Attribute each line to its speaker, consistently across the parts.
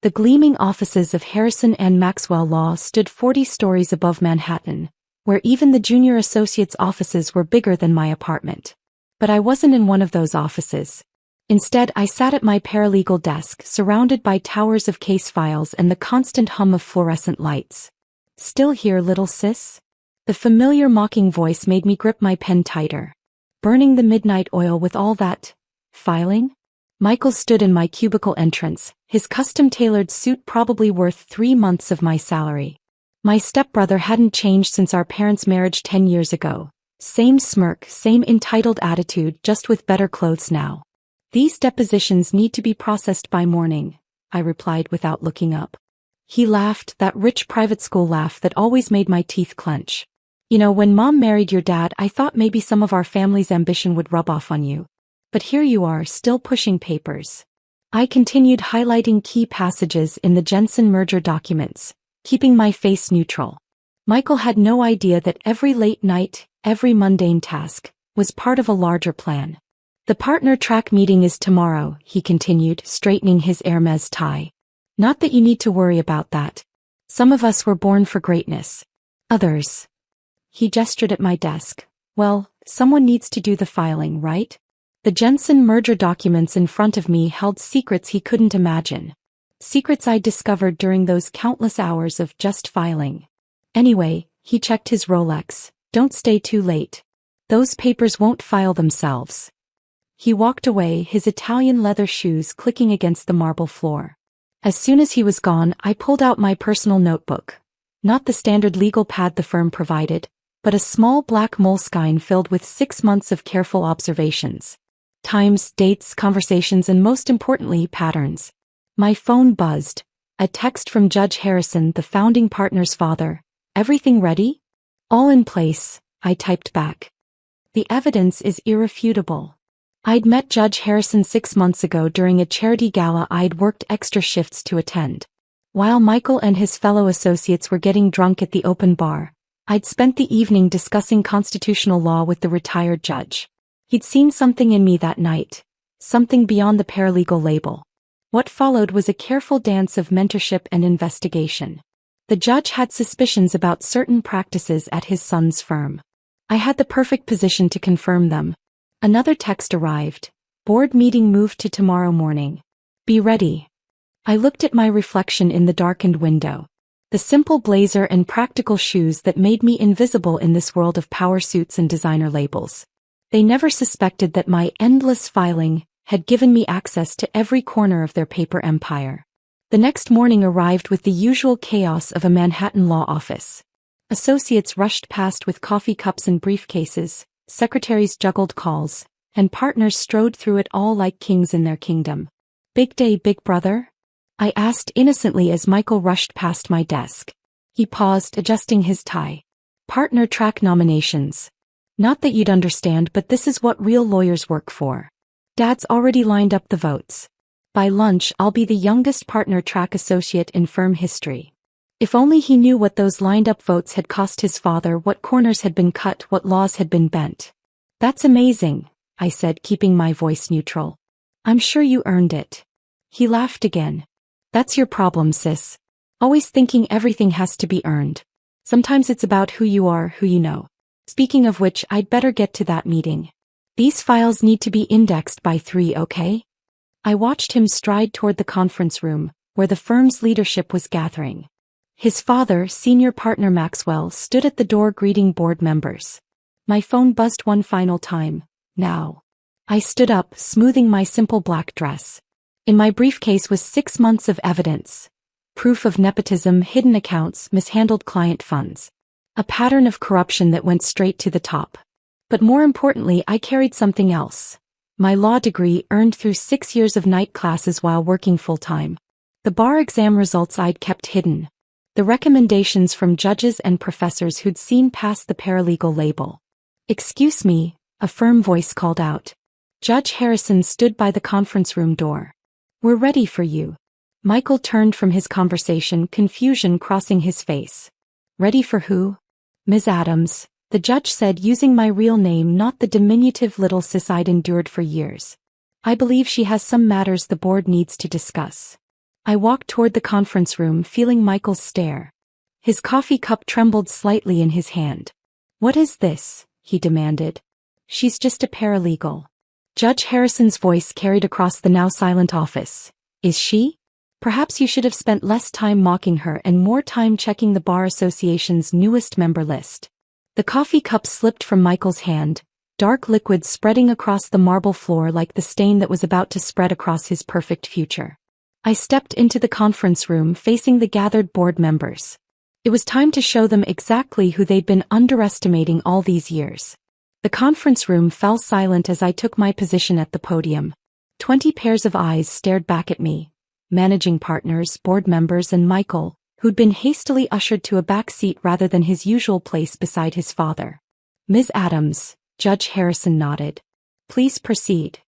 Speaker 1: The gleaming offices of Harrison and Maxwell Law stood 40 stories above Manhattan, where even the junior associates' offices were bigger than my apartment. But I wasn't in one of those offices. Instead, I sat at my paralegal desk, surrounded by towers of case files and the constant hum of fluorescent lights. "Still here, little sis?" The familiar mocking voice made me grip my pen tighter. "Burning the midnight oil with all that filing?" Michael stood in my cubicle entrance, his custom-tailored suit probably worth 3 months of my salary. My stepbrother hadn't changed since our parents' marriage 10 years ago. Same smirk, same entitled attitude, just with better clothes now. "These depositions need to be processed by morning," I replied without looking up. He laughed, that rich private school laugh that always made my teeth clench. "You know, when Mom married your dad, I thought maybe some of our family's ambition would rub off on you. But here you are, still pushing papers." I continued highlighting key passages in the Jensen merger documents, keeping my face neutral. Michael had no idea that every late night, every mundane task, was part of a larger plan. "The partner track meeting is tomorrow," he continued, straightening his Hermes tie. "Not that you need to worry about that. Some of us were born for greatness. Others." He gestured at my desk. "Well, someone needs to do the filing, right?" The Jensen merger documents in front of me held secrets he couldn't imagine. Secrets I'd discovered during those countless hours of just filing. "Anyway," he checked his Rolex, "don't stay too late. Those papers won't file themselves." He walked away, his Italian leather shoes clicking against the marble floor. As soon as he was gone, I pulled out my personal notebook. Not the standard legal pad the firm provided, but a small black moleskine filled with 6 months of careful observations. Times, dates, conversations, and most importantly, patterns. My phone buzzed. A text from Judge Harrison, the founding partner's father. "Everything ready?" "All in place," I typed back. "The evidence is irrefutable." I'd met Judge Harrison 6 months ago during a charity gala I'd worked extra shifts to attend. While Michael and his fellow associates were getting drunk at the open bar, I'd spent the evening discussing constitutional law with the retired judge. He'd seen something in me that night, something beyond the paralegal label. What followed was a careful dance of mentorship and investigation. The judge had suspicions about certain practices at his son's firm. I had the perfect position to confirm them. Another text arrived. "Board meeting moved to tomorrow morning. Be ready." I looked at my reflection in the darkened window. The simple blazer and practical shoes that made me invisible in this world of power suits and designer labels. They never suspected that my endless filing had given me access to every corner of their paper empire. The next morning arrived with the usual chaos of a Manhattan law office. Associates rushed past with coffee cups and briefcases, secretaries juggled calls, and partners strode through it all like kings in their kingdom. "Big day, big brother?" I asked innocently as Michael rushed past my desk. He paused, adjusting his tie. "Partner track nominations. Not that you'd understand, but this is what real lawyers work for. Dad's already lined up the votes. By lunch, I'll be the youngest partner track associate in firm history." If only he knew what those lined-up votes had cost his father, what corners had been cut, what laws had been bent. "That's amazing," I said, keeping my voice neutral. "I'm sure you earned it." He laughed again. "That's your problem, sis. Always thinking everything has to be earned. Sometimes it's about who you are, who you know. Speaking of which, I'd better get to that meeting. These files need to be indexed by 3, okay?" I watched him stride toward the conference room, where the firm's leadership was gathering. His father, senior partner Maxwell, stood at the door greeting board members. My phone buzzed one final time. "Now." I stood up, smoothing my simple black dress. In my briefcase was 6 months of evidence. Proof of nepotism, hidden accounts, mishandled client funds. A pattern of corruption that went straight to the top. But more importantly, I carried something else. My law degree earned through 6 years of night classes while working full-time. The bar exam results I'd kept hidden. The recommendations from judges and professors who'd seen past the paralegal label. "Excuse me," a firm voice called out. Judge Harrison stood by the conference room door. "We're ready for you." Michael turned from his conversation, confusion crossing his face. "Ready for who?" "Ms. Adams," the judge said, using my real name, not the diminutive little sis I'd endured for years. "I believe she has some matters the board needs to discuss." I walked toward the conference room feeling Michael's stare. His coffee cup trembled slightly in his hand. "What is this?" he demanded. "She's just a paralegal." Judge Harrison's voice carried across the now silent office. "Is she? Perhaps you should have spent less time mocking her and more time checking the Bar Association's newest member list." The coffee cup slipped from Michael's hand, dark liquid spreading across the marble floor like the stain that was about to spread across his perfect future. I stepped into the conference room facing the gathered board members. It was time to show them exactly who they'd been underestimating all these years. The conference room fell silent as I took my position at the podium. 20 pairs of eyes stared back at me. Managing partners, board members, and Michael, who'd been hastily ushered to a back seat rather than his usual place beside his father. "Ms. Adams," Judge Harrison nodded. "Please proceed."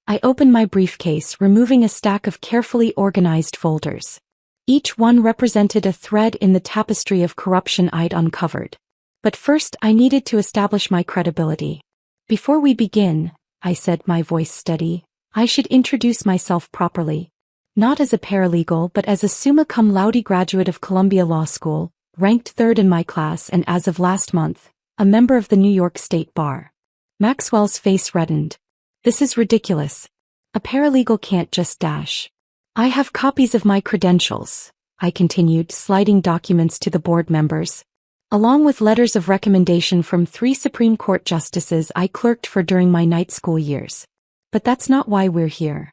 Speaker 1: I opened my briefcase, removing a stack of carefully organized folders. Each one represented a thread in the tapestry of corruption I'd uncovered. But first I needed to establish my credibility. "Before we begin," I said, my voice steady, "I should introduce myself properly. Not as a paralegal but as a summa cum laude graduate of Columbia Law School, ranked third in my class and as of last month, a member of the New York State Bar." Maxwell's face reddened. "This is ridiculous. A paralegal can't just dash." "I have copies of my credentials," I continued, sliding documents to the board members, along with letters of recommendation from 3 Supreme Court justices I clerked for during my night school years. "But that's not why we're here."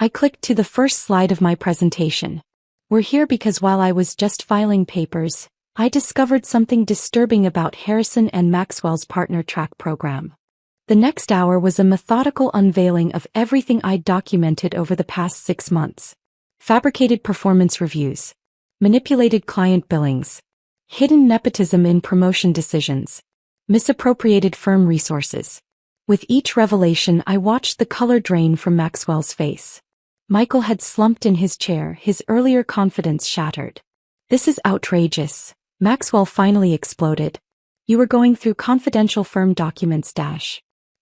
Speaker 1: I clicked to the first slide of my presentation. "We're here because while I was just filing papers, I discovered something disturbing about Harrison and Maxwell's partner track program." The next hour was a methodical unveiling of everything I'd documented over the past 6 months. Fabricated performance reviews, manipulated client billings, hidden nepotism in promotion decisions, misappropriated firm resources. With each revelation I watched the color drain from Maxwell's face. Michael had slumped in his chair, his earlier confidence shattered. "This is outrageous," Maxwell finally exploded. "You were going through confidential firm documents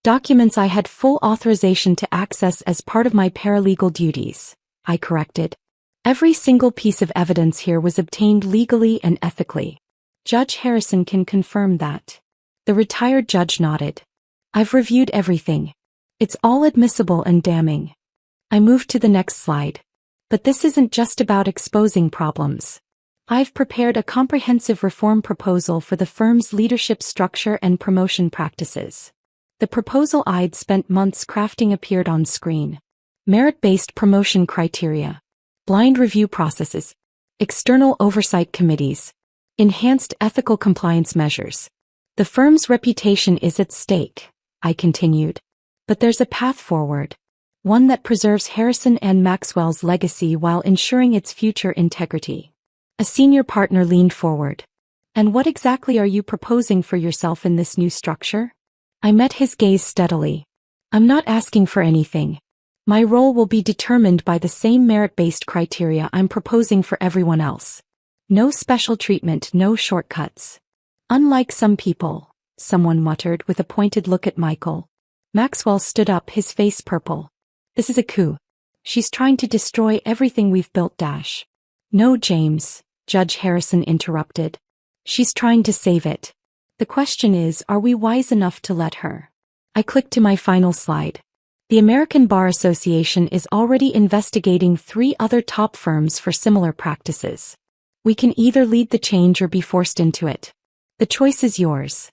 Speaker 1: documents I had full authorization to access as part of my paralegal duties," I corrected. "Every single piece of evidence here was obtained legally and ethically." Judge Harrison can confirm that. The retired judge nodded. "I've reviewed everything. It's all admissible and damning." I moved to the next slide. "But this isn't just about exposing problems. I've prepared a comprehensive reform proposal for the firm's leadership structure and promotion practices." The proposal I'd spent months crafting appeared on screen. Merit-based promotion criteria, blind review processes, external oversight committees, enhanced ethical compliance measures. "The firm's reputation is at stake," I continued. "But there's a path forward. One that preserves Harrison and Maxwell's legacy while ensuring its future integrity." A senior partner leaned forward. "And what exactly are you proposing for yourself in this new structure?" I met his gaze steadily. "I'm not asking for anything. My role will be determined by the same merit-based criteria I'm proposing for everyone else. No special treatment, no shortcuts." "Unlike some people," someone muttered with a pointed look at Michael. Maxwell stood up, his face purple. "This is a coup. She's trying to destroy everything we've built. "No, James," Judge Harrison interrupted. "She's trying to save it. The question is, are we wise enough to let her?" I clicked to my final slide. "The American Bar Association is already investigating 3 other top firms for similar practices. We can either lead the change or be forced into it. The choice is yours."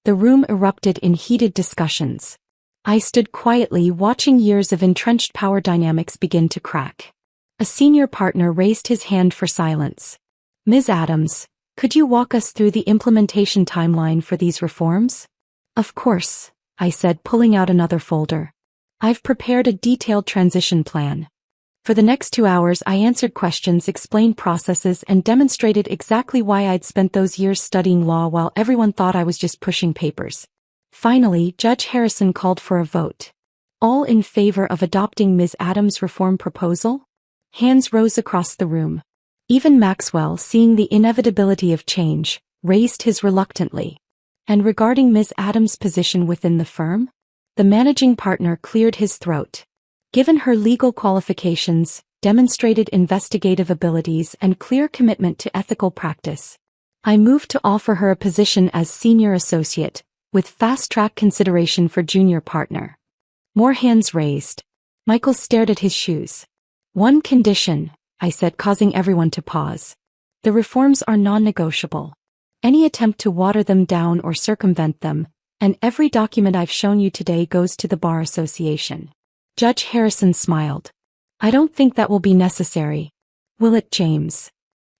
Speaker 1: The room erupted in heated discussions. I stood quietly watching years of entrenched power dynamics begin to crack. A senior partner raised his hand for silence. "Ms. Adams, could you walk us through the implementation timeline for these reforms?" "Of course," I said, pulling out another folder. "I've prepared a detailed transition plan." For the next 2 hours I answered questions, explained processes, and demonstrated exactly why I'd spent those years studying law while everyone thought I was just pushing papers. Finally, Judge Harrison called for a vote. "All in favor of adopting Ms. Adams' reform proposal?" Hands rose across the room. Even Maxwell, seeing the inevitability of change, raised his reluctantly. "And regarding Ms. Adams' position within the firm?" The managing partner cleared his throat. "Given her legal qualifications, demonstrated investigative abilities and clear commitment to ethical practice. I moved to offer her a position as senior associate, with fast-track consideration for junior partner. More hands raised. Michael stared at his shoes. "One condition," I said, causing everyone to pause. "The reforms are non-negotiable. Any attempt to water them down or circumvent them, and every document I've shown you today goes to the Bar Association." Judge Harrison smiled. "I don't think that will be necessary. Will it, James?"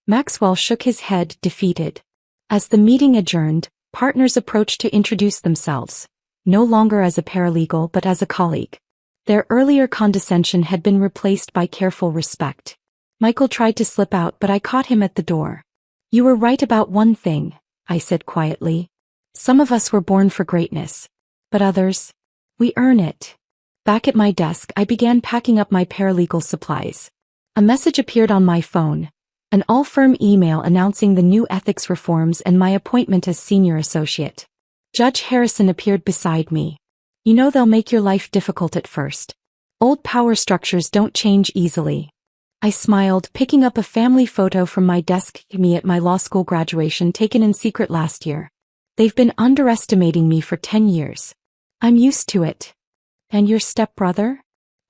Speaker 1: Maxwell shook his head, defeated. As the meeting adjourned, partners approached to introduce themselves, no longer as a paralegal but as a colleague. Their earlier condescension had been replaced by careful respect. Michael tried to slip out, but I caught him at the door. "You were right about one thing," I said quietly. "Some of us were born for greatness. But others, we earn it." Back at my desk, I began packing up my paralegal supplies. A message appeared on my phone, an all-firm email announcing the new ethics reforms and my appointment as senior associate. Judge Harrison appeared beside me. "You know they'll make your life difficult at first. Old power structures don't change easily." I smiled, picking up a family photo from my desk, me at my law school graduation, taken in secret last year. "They've been underestimating me for 10 years. I'm used to it." "And your stepbrother?"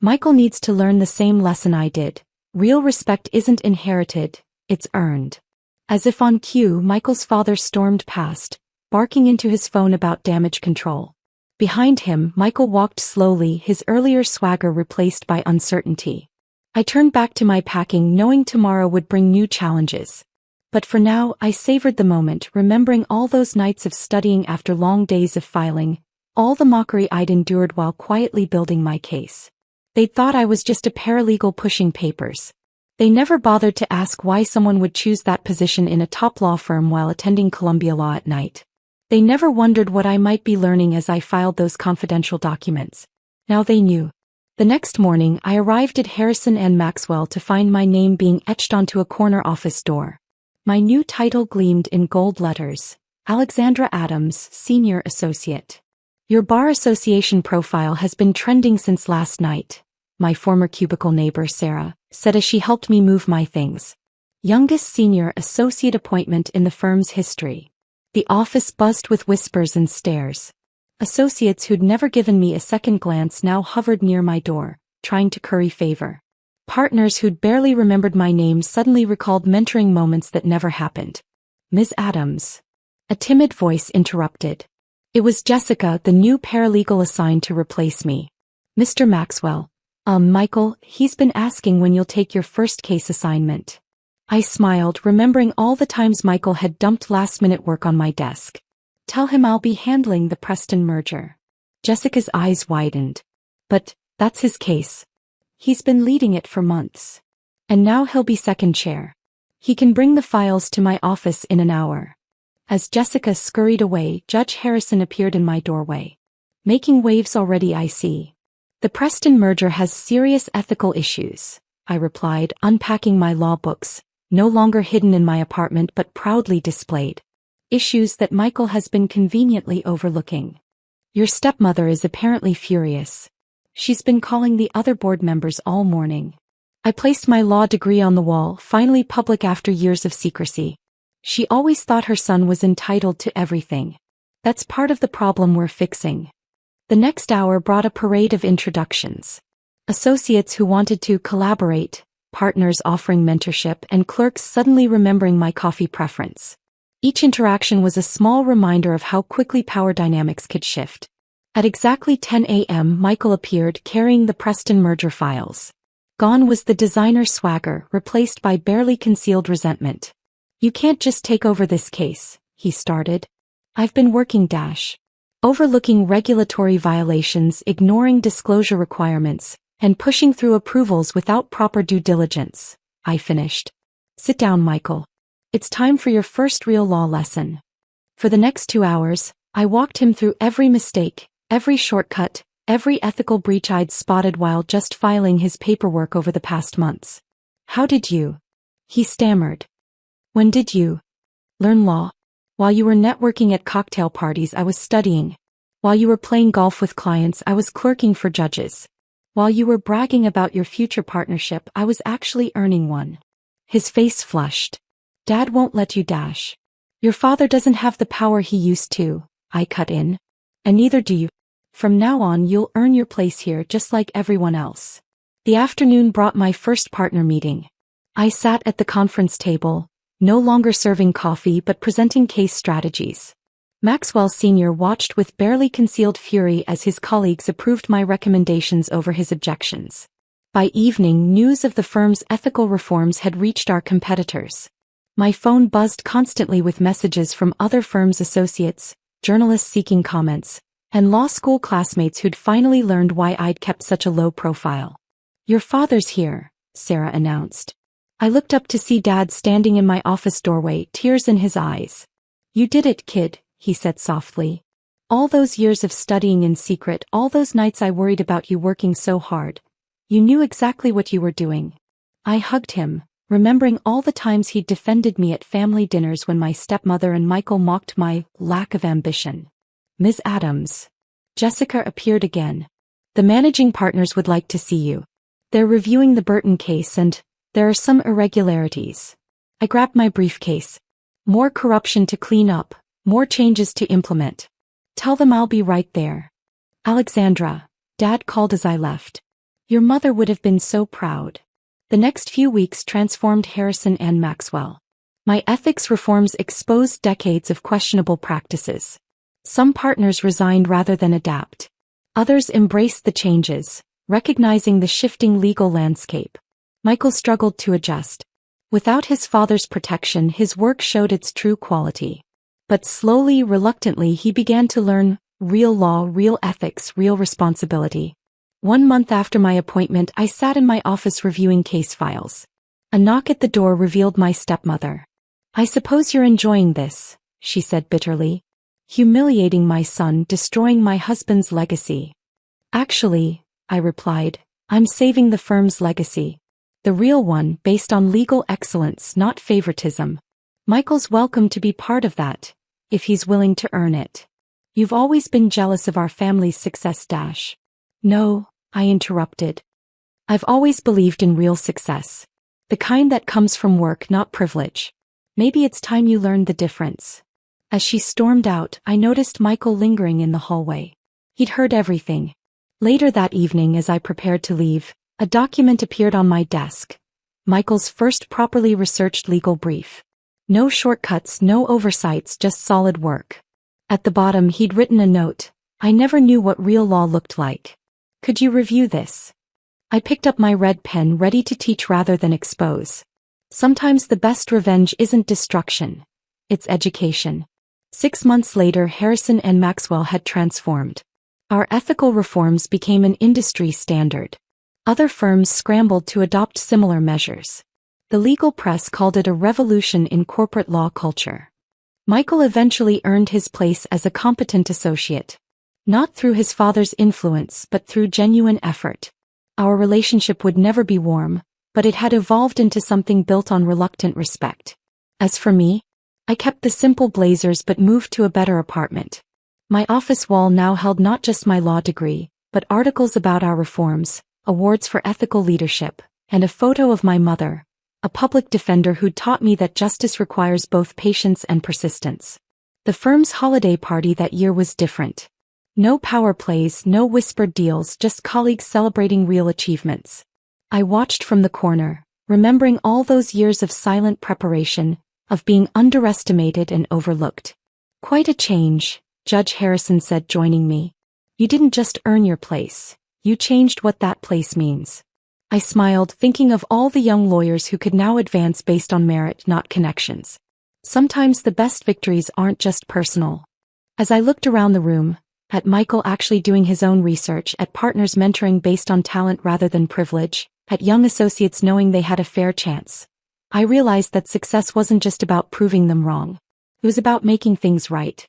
Speaker 1: "Michael needs to learn the same lesson I did. Real respect isn't inherited, it's earned." As if on cue, Michael's father stormed past, barking into his phone about damage control. Behind him, Michael walked slowly, his earlier swagger replaced by uncertainty. I turned back to my packing, knowing tomorrow would bring new challenges. But for now, I savored the moment, remembering all those nights of studying after long days of filing, all the mockery I'd endured while quietly building my case. They'd thought I was just a paralegal pushing papers. They never bothered to ask why someone would choose that position in a top law firm while attending Columbia Law at night. They never wondered what I might be learning as I filed those confidential documents. Now they knew. The next morning, I arrived at Harrison and Maxwell to find my name being etched onto a corner office door. My new title gleamed in gold letters: Alexandra Adams, Senior Associate. "Your Bar Association profile has been trending since last night," my former cubicle neighbor Sarah said as she helped me move my things. Youngest senior associate appointment in the firm's history. The office buzzed with whispers and stares. Associates who'd never given me a second glance now hovered near my door, trying to curry favor. Partners who'd barely remembered my name suddenly recalled mentoring moments that never happened. "Ms. Adams." A timid voice interrupted. It was Jessica, the new paralegal assigned to replace me. "Mr. Maxwell. Michael, he's been asking when you'll take your first case assignment." I smiled, remembering all the times Michael had dumped last-minute work on my desk. "Tell him I'll be handling the Preston merger." Jessica's eyes widened. "But that's his case. He's been leading it for months. And now he'll be second chair. He can bring the files to my office in an hour." As Jessica scurried away, Judge Harrison appeared in my doorway. "Making waves already, I see." "The Preston merger has serious ethical issues," I replied, unpacking my law books, no longer hidden in my apartment but proudly displayed. "Issues that Michael has been conveniently overlooking. Your stepmother is apparently furious. She's been calling the other board members all morning." I placed my law degree on the wall, finally public after years of secrecy. "She always thought her son was entitled to everything. That's part of the problem we're fixing." The next hour brought a parade of introductions. Associates who wanted to collaborate, partners offering mentorship, and clerks suddenly remembering my coffee preference. Each interaction was a small reminder of how quickly power dynamics could shift. At exactly 10 a.m., Michael appeared, carrying the Preston merger files. Gone was the designer swagger, replaced by barely concealed resentment. "You can't just take over this case," he started. "I've been working overlooking regulatory violations, ignoring disclosure requirements, and pushing through approvals without proper due diligence," I finished. "Sit down, Michael. It's time for your first real law lesson." For the next 2 hours, I walked him through every mistake, every shortcut, every ethical breach I'd spotted while just filing his paperwork over the past months. "How did you?" he stammered. "When did you learn law?" "While you were networking at cocktail parties, I was studying. While you were playing golf with clients, I was clerking for judges." While you were bragging about your future partnership, I was actually earning one. His face flushed. Dad won't let you dash. Your father doesn't have the power he used to, I cut in. And neither do you. From now on you'll earn your place here just like everyone else. The afternoon brought my first partner meeting. I sat at the conference table, no longer serving coffee but presenting case strategies. Maxwell Sr. watched with barely concealed fury as his colleagues approved my recommendations over his objections. By evening, news of the firm's ethical reforms had reached our competitors. My phone buzzed constantly with messages from other firms' associates, journalists seeking comments, and law school classmates who'd finally learned why I'd kept such a low profile. Your father's here, Sarah announced. I looked up to see Dad standing in my office doorway, tears in his eyes. You did it, kid, he said softly. All those years of studying in secret, all those nights I worried about you working so hard. You knew exactly what you were doing. I hugged him, remembering all the times he'd defended me at family dinners when my stepmother and Michael mocked my lack of ambition. Ms. Adams. Jessica appeared again. The managing partners would like to see you. They're reviewing the Burton case and there are some irregularities. I grabbed my briefcase. More corruption to clean up, more changes to implement. Tell them I'll be right there. Alexandra, Dad called as I left. Your mother would have been so proud. The next few weeks transformed Harrison and Maxwell. My ethics reforms exposed decades of questionable practices. Some partners resigned rather than adapt. Others embraced the changes, recognizing the shifting legal landscape. Michael struggled to adjust. Without his father's protection, his work showed its true quality. But slowly, reluctantly, he began to learn real law, real ethics, real responsibility. 1 month after my appointment, I sat in my office reviewing case files. A knock at the door revealed my stepmother. I suppose you're enjoying this, she said bitterly. Humiliating my son, destroying my husband's legacy. Actually, I replied, I'm saving the firm's legacy. The real one, based on legal excellence, not favoritism. Michael's welcome to be part of that, if he's willing to earn it. You've always been jealous of our family's success. No, I interrupted. I've always believed in real success. The kind that comes from work, not privilege. Maybe it's time you learned the difference. As she stormed out, I noticed Michael lingering in the hallway. He'd heard everything. Later that evening, as I prepared to leave, a document appeared on my desk. Michael's first properly researched legal brief. No shortcuts, no oversights, just solid work. At the bottom he'd written a note. I never knew what real law looked like. Could you review this? I picked up my red pen, ready to teach rather than expose. Sometimes the best revenge isn't destruction. It's education. 6 months later, Harrison and Maxwell had transformed. Our ethical reforms became an industry standard. Other firms scrambled to adopt similar measures. The legal press called it a revolution in corporate law culture. Michael eventually earned his place as a competent associate. Not through his father's influence but through genuine effort. Our relationship would never be warm, but it had evolved into something built on reluctant respect. As for me, I kept the simple blazers but moved to a better apartment. My office wall now held not just my law degree, but articles about our reforms, awards for ethical leadership, and a photo of my mother, a public defender who'd taught me that justice requires both patience and persistence. The firm's holiday party that year was different. No power plays, no whispered deals, just colleagues celebrating real achievements. I watched from the corner, remembering all those years of silent preparation, of being underestimated and overlooked. Quite a change, Judge Harrison said, joining me. You didn't just earn your place, you changed what that place means. I smiled, thinking of all the young lawyers who could now advance based on merit, not connections. Sometimes the best victories aren't just personal. As I looked around the room, at Michael actually doing his own research, at partners mentoring based on talent rather than privilege, at young associates knowing they had a fair chance, I realized that success wasn't just about proving them wrong. It was about making things right.